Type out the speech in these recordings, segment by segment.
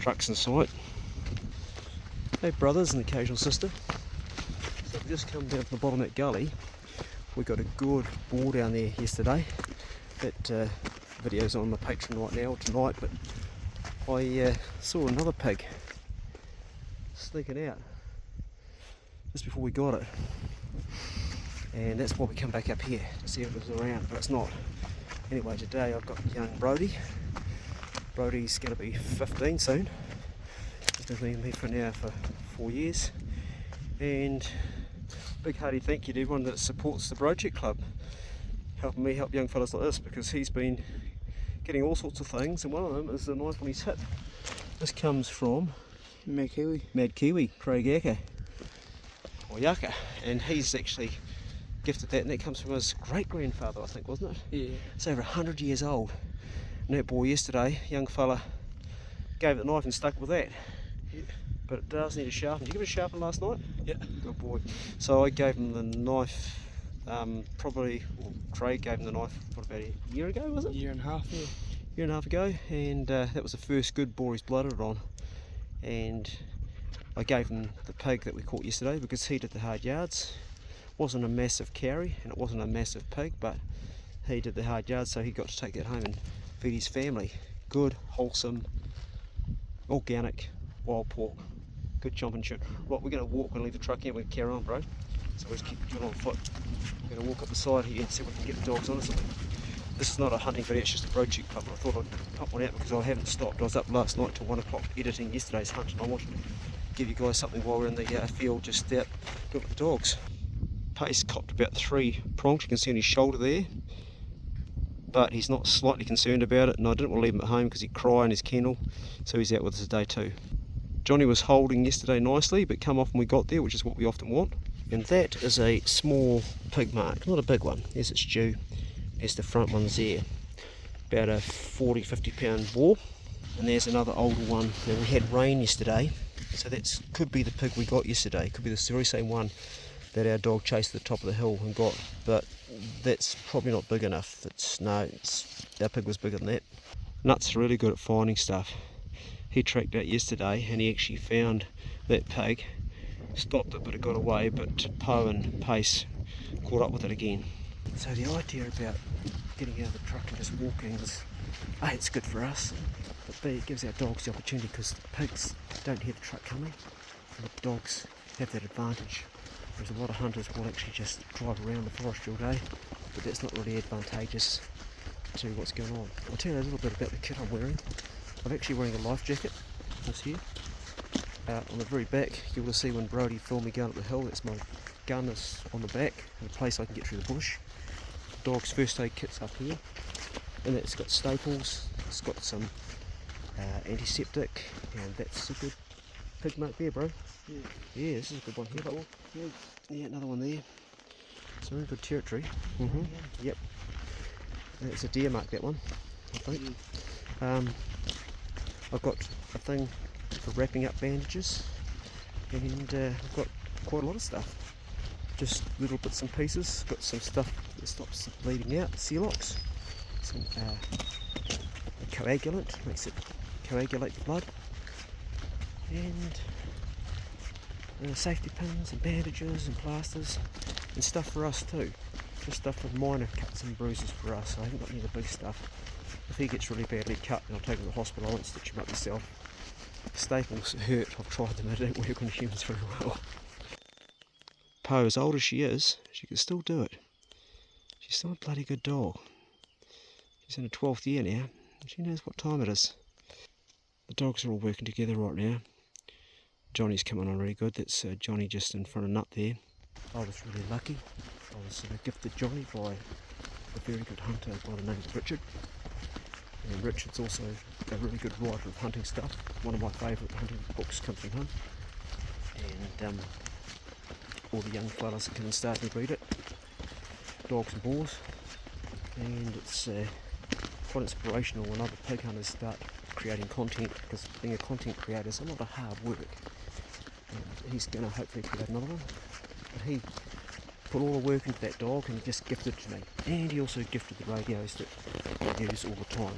trucks in sight. Hey brothers and occasional sister. So we just come down to the bottom of that gully. We got a good boar down there yesterday. That video's on my Patreon right now, tonight, but I saw another pig sneaking out just before we got it. And that's why we come back up here to see if it was around, but it's not. Anyway, today I've got young Brodie. Brodie's going to be 15 soon. He's been with me for now for 4 years. And big hearty thank you to everyone that supports the Brodie Club, helping me help young fellas like this, because he's been getting all sorts of things, and one of them is the knife on his hip. This comes from Mad Kiwi, Craig Yaka, or Yaka, and he's actually gifted that, and that comes from his great-grandfather, I think, wasn't it? Yeah. It's over 100 years old. And that boy yesterday, young fella, gave it the knife and stuck with that. Yeah. But it does need a sharpen. Did you give it a sharpen last night? Yeah. Good boy. So I gave him the knife, Craig gave him the knife, what, about a year ago, was it? Year and a half, yeah. Year and a half ago, and that was the first good boar he's blooded on. And I gave him the pig that we caught yesterday because he did the hard yards. Wasn't a massive carry and it wasn't a massive pig, but he did the hard yards, so he got to take that home and feed his family. Good, wholesome, organic, wild pork. Good chomping tune. Right, we're going to walk and leave the truck here. We're going to carry on, bro. So we'll just keep doing on foot. We're going to walk up the side here and see if we can get the dogs on or something. This is not a hunting video, it's just a Brodie Club. I thought I'd pop one out because I haven't stopped. I was up last night till 1 o'clock editing yesterday's hunt, and I wanted to give you guys something while we're in the field, just out doing with the dogs. Pace copped about 3 prongs, you can see on his shoulder there, but he's not slightly concerned about it, and I didn't want to leave him at home because he'd cry in his kennel, so he's out with us today too. Johnny was holding yesterday nicely, but come off when we got there, which is what we often want. And that is a small pig mark, not a big one. There's its due. There's the front ones there. About a 40-50 pound boar. And there's another older one. Now we had rain yesterday, so that could be the pig we got yesterday. Could be the very same one that our dog chased to the top of the hill and got, but that's probably not big enough. Our pig was bigger than that. Nuts are really good at finding stuff. He tracked out yesterday and he actually found that pig, stopped it but it got away, but Poe and Pace caught up with it again. So the idea about getting out of the truck and just walking is, A, it's good for us, but B, it gives our dogs the opportunity, because the pigs don't hear the truck coming and the dogs have that advantage. Whereas a lot of hunters will actually just drive around the forest all day, but that's not really advantageous to what's going on. I'll tell you a little bit about the kit I'm wearing. I'm actually wearing a life jacket, this here. On the very back, you will see when Brodie filmed me going up the hill, that's my gun is on the back, in a place I can get through the bush. The dog's first aid kit's up here, and it's got staples, it's got some antiseptic, and that's a good pig mark there, bro. Yeah, this is a good one here. But, yeah, another one there. So we're in good territory. Yep. And it's a deer mark, that one, I think. I've got a thing for wrapping up bandages, and I've got quite a lot of stuff. Just little bits and pieces. Got some stuff that stops bleeding out, Celox, some a coagulant, makes it coagulate the blood, and safety pins and bandages and plasters, and stuff for us too. Just stuff for minor cuts and bruises for us. I haven't got any of the big stuff. If he gets really badly cut, then I'll take him to the hospital. I won't stitch him up myself. Staples hurt. I've tried them, they don't work on humans very well. Poe, as old as she is, she can still do it. She's still a bloody good dog. She's in her 12th year now, and she knows what time it is. The dogs are all working together right now. Johnny's coming on really good. That's Johnny just in front of Nut there. I was really lucky. I was gifted Johnny by a very good hunter by the name of Richard. And Richard's also a really good writer of hunting stuff. One of my favourite hunting books comes from him. And all the young fellas can start to read it. Dogs and boars. And it's quite inspirational when other pig hunters start creating content, because being a content creator is a lot of hard work. And he's going to hopefully create another one. But he put all the work into that dog and he just gifted it to me. And he also gifted the radios that I use all the time.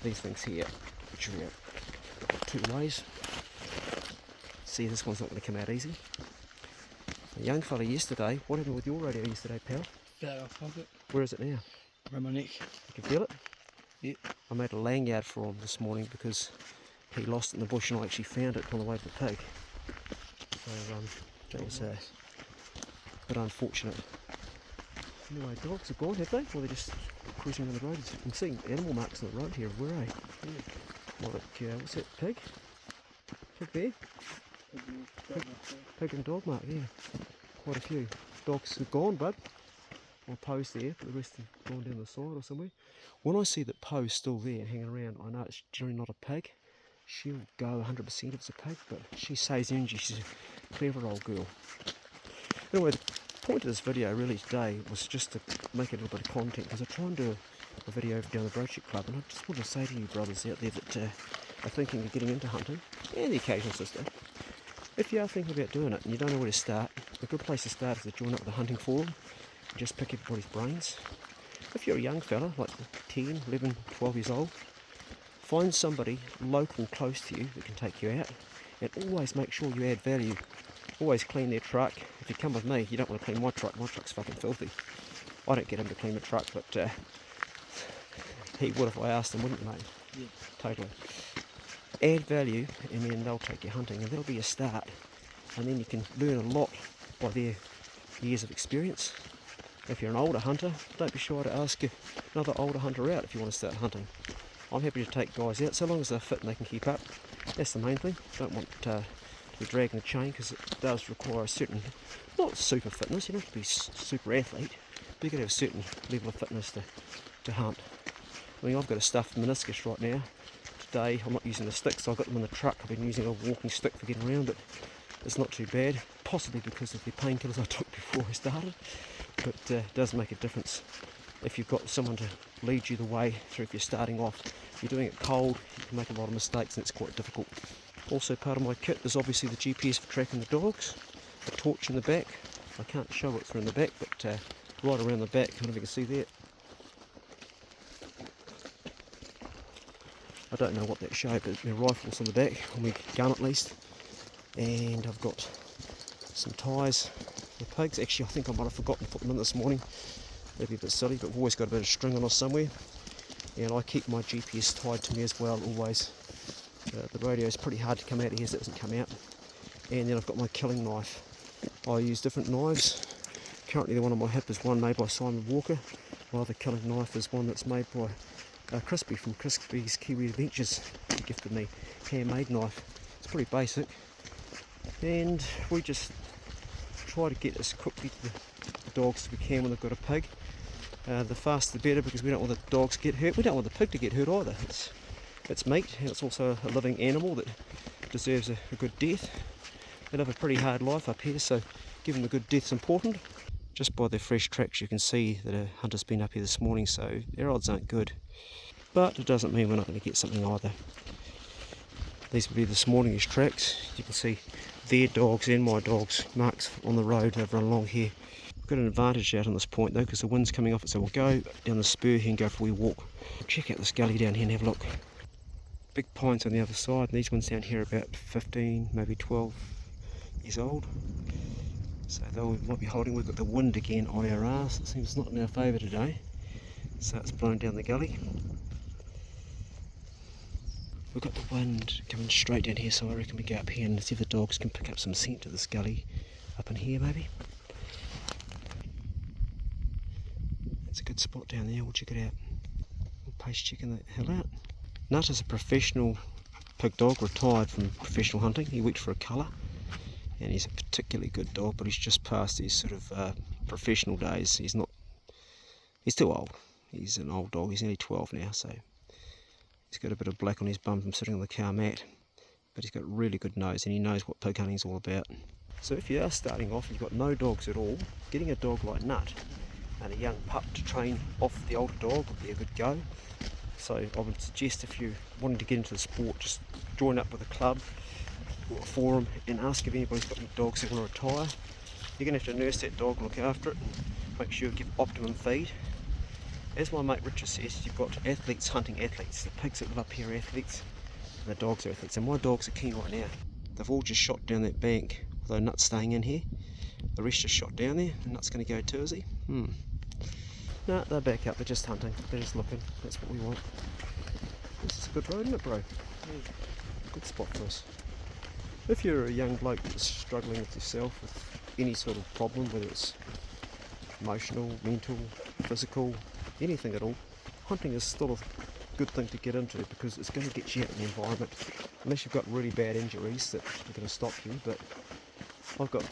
These things here, which are out. two ways. See, this one's not going to come out easy. A young fella yesterday, what happened with your radio yesterday, pal? Fell off pocket. Where is it now? Around my neck. You can feel it? Yeah. I made a lanyard for him this morning because he lost it in the bush and I actually found it on the way to the pig. So that was a bit unfortunate. Anyway, dogs are gone, have they? Or they're just cruising on the road? I'm seeing animal marks on the road here. Where are they? Yeah. Like, what's that, pig? Pig there? Pig and dog mark, yeah. Quite a few. Dogs are gone, bud. Or Poe's there, but the rest have gone down the side or somewhere. When I see that Poe's still there and hanging around, I know it's generally not a pig. She'll go 100% if it's a pig, but she saves energy. She's a clever old girl. Anyway, the point of this video really today was just to make a little bit of content, because I try and do a video over down the Brodie Club, and I just want to say to you brothers out there that are thinking of getting into hunting, and the occasional sister, if you are thinking about doing it and you don't know where to start, a good place to start is to join up with a hunting forum and just pick everybody's brains. If you're a young fella, like 10, 11, 12 years old, find somebody local close to you that can take you out, and always make sure you add value. Always clean their truck. If you come with me, you don't want to clean my truck. My truck's fucking filthy. I don't get him to clean the truck, but he would if I asked him, wouldn't you, mate? Yeah. Totally. Add value, and then they'll take you hunting, and that'll be a start. And then you can learn a lot by their years of experience. If you're an older hunter, don't be shy to ask another older hunter out if you want to start hunting. I'm happy to take guys out, so long as they're fit and they can keep up. That's the main thing. Don't want to be dragging a chain, because it does require a certain, not super fitness, you don't have to be super athlete, but you've got to have a certain level of fitness to hunt. I mean, I've got a stuffed meniscus right now. Today I'm not using the sticks, so I've got them in the truck. I've been using a walking stick for getting around, but it's not too bad, possibly because of the painkillers I took before I started, but it does make a difference if you've got someone to lead you the way through. If you're starting off, if you're doing it cold, you can make a lot of mistakes and it's quite difficult. Also, part of my kit is obviously the GPS for tracking the dogs, a torch in the back. I can't show it from the back, but right around the back, I don't know if you can see that. I don't know what that shows, but my rifle's on the back, on my gun at least. And I've got some ties for the pigs. Actually, I think I might have forgotten to put them in this morning. That'd be a bit silly, but we've always got a bit of string on us somewhere. And I keep my GPS tied to me as well, always. The radio is pretty hard to come out of here, so it doesn't come out. And then I've got my killing knife. I use different knives. Currently the one on my hip is one made by Simon Walker. My other killing knife is one that's made by Crispy from Crispy's Kiwi Adventures. He gifted me handmade knife. It's pretty basic. And we just try to get as quickly to the dogs as we can when they've got a pig. The faster the better, because we don't want the dogs to get hurt. We don't want the pig to get hurt either. It's meat, and it's also a living animal that deserves a good death. They live a pretty hard life up here, so giving them a good death's important. Just by the fresh tracks you can see that a hunter's been up here this morning, so their odds aren't good. But it doesn't mean we're not going to get something either. These will be this morning's tracks. You can see their dogs and my dogs marks on the road that have run along here. We've got an advantage out on this point though, because the wind's coming off it, so we'll go down the spur here and go for a wee walk. Check out this gully down here and have a look. Big pines on the other side, and these ones down here are about 15, maybe 12 years old. So they might be holding. We've got the wind again on our arse. It seems not in our favour today. So it's blowing down the gully. We've got the wind coming straight down here, so I reckon we go up here and see if the dogs can pick up some scent of this gully up in here maybe. That's a good spot down there, we'll check it out. We'll pace checking the hell out. Nut is a professional pig dog, retired from professional hunting. He worked for a colour, and he's a particularly good dog, but he's just past his sort of professional days. He's too old. He's an old dog, he's nearly 12 now, so he's got a bit of black on his bum from sitting on the car mat, but he's got a really good nose and he knows what pig hunting is all about. So if you are starting off and you've got no dogs at all, getting a dog like Nut and a young pup to train off the older dog would be a good go. So I would suggest, if you're wanting to get into the sport, just join up with a club or a forum and ask if anybody's got any dogs that want to retire. You're going to have to nurse that dog, look after it, and make sure you give optimum feed. As my mate Richard says, you've got athletes hunting athletes. The pigs that live up here are athletes. the dogs or anything. So my dogs are keen right now. They've all just shot down that bank, although Nut's staying in here. The rest just shot down there, and Nut's going to go too, is he? No, they're back up, they're just hunting, they're just looking. That's what we want. This is a good road, isn't it, bro? Good spot for us. If you're a young bloke that's struggling with yourself, with any sort of problem, whether it's emotional, mental, physical, anything at all, hunting is still a good thing to get into because it's going to get you out in the environment. Unless you've got really bad injuries that are going to stop you. But I've got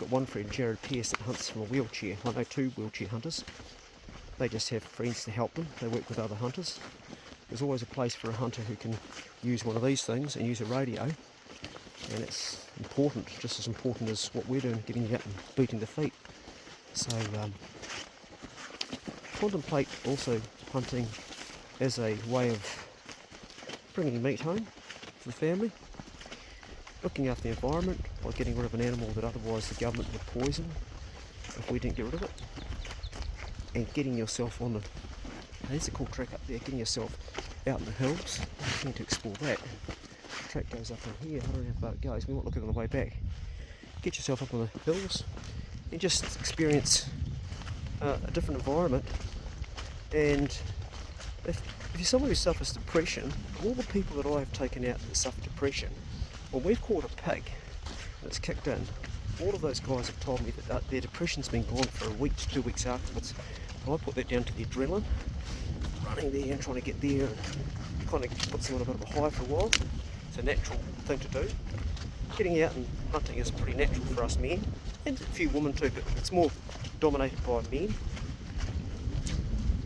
one friend, Jared Pearce, that hunts from a wheelchair. I know 2 wheelchair hunters. They just have friends to help them. They work with other hunters. There's always a place for a hunter who can use one of these things and use a radio. And it's important, just as important as what we're doing, getting out and beating the feet. So contemplate also hunting as a way of bringing meat home for the family, looking after the environment by getting rid of an animal that otherwise the government would poison if we didn't get rid of it, and getting yourself on the, there's a cool track up there, getting yourself out in the hills. I need to explore that. The track goes up in here, I don't know how far it goes, we might look at it on the way back. Get yourself up on the hills and just experience a different environment. And if you're someone who suffers depression, all the people that I have taken out that suffer depression, when we've caught a pig and it's kicked in, all of those guys have told me that their depression's been gone for a week to 2 weeks afterwards. And I put that down to the adrenaline, running there and trying to get there, and kind of puts them on a bit of a high for a while. It's a natural thing to do. Getting out and hunting is pretty natural for us men, and a few women too, but it's more dominated by men.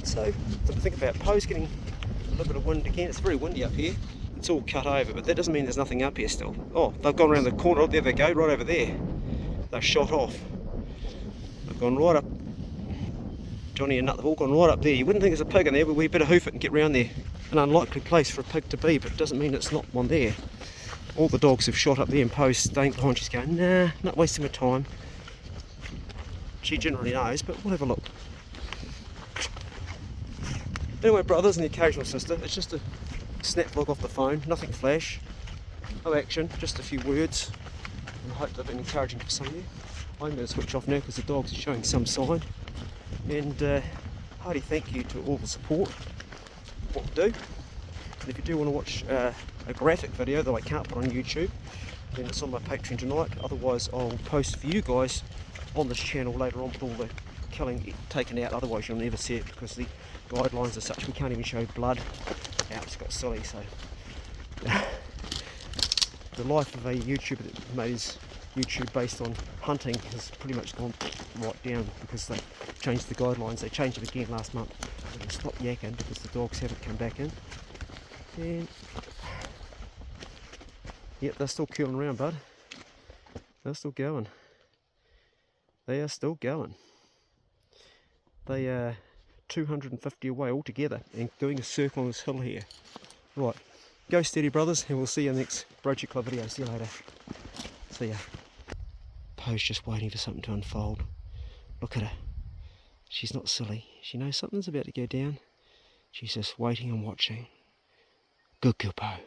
So, think about Poe's getting a little bit of wind again. It's very windy up here. It's all cut over, but that doesn't mean there's nothing up here still. Oh, they've gone around the corner. Oh, there they go, right over there. They've shot off. They've gone right up. Johnny and Nut, they've all gone right up there. You wouldn't think there's a pig in there, but we better hoof it and get round there. An unlikely place for a pig to be, but it doesn't mean it's not one there. All the dogs have shot up there, and Poe's staying behind. She's going, nah, not wasting my time. She generally knows, but we'll have a look. Anyway, brothers and the occasional sister, it's just a snap vlog off the phone, nothing flash, no action, just a few words. I hope they've been encouraging for some of you. I'm going to switch off now because the dogs are showing some sign. And hearty thank you to all the support, what we do. And if you do want to watch a graphic video that I can't put on YouTube, then it's on my Patreon tonight. Otherwise I'll post for you guys on this channel later on with all the killing taken out. Otherwise you'll never see it because the guidelines are such we can't even show blood. Now it's got silly, so the life of a YouTuber that made his YouTube based on hunting has pretty much gone right down because they changed the guidelines. They changed it again last month. They stopped yakking because the dogs haven't come back in. And yep, they're still cooling around, bud. They're still going. They are still going. They are 250 away altogether and doing a circle on this hill here. Right, go steady, brothers, and we'll see you in the next Brodie Club video. See you later. See ya. Poe's just waiting for something to unfold. Look at her. She's not silly. She knows something's about to go down. She's just waiting and watching. Good girl, Poe.